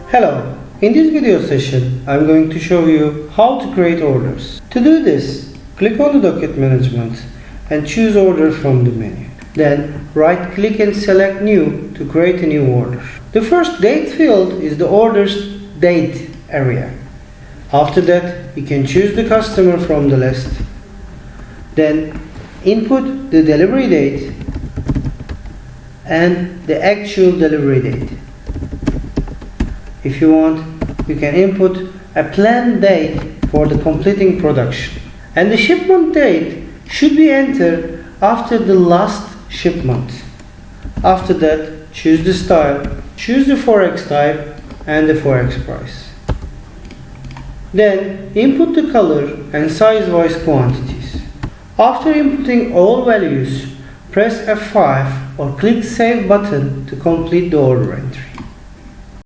Hello, in this video session I'm going to show you how to create orders. To do this, click on the docket management and choose order from the menu. Then right click and select new to create a new order. The first date field is the order's date area. After that you can choose the customer from the list. Then input the delivery date and the actual delivery date. If you want, you can input a planned date for the completing production. And the shipment date should be entered after the last shipment. After that, choose the style, choose the Forex type and the Forex price. Then input the color and size-wise quantities. After inputting all values, press F5 or click Save button to complete the order entry.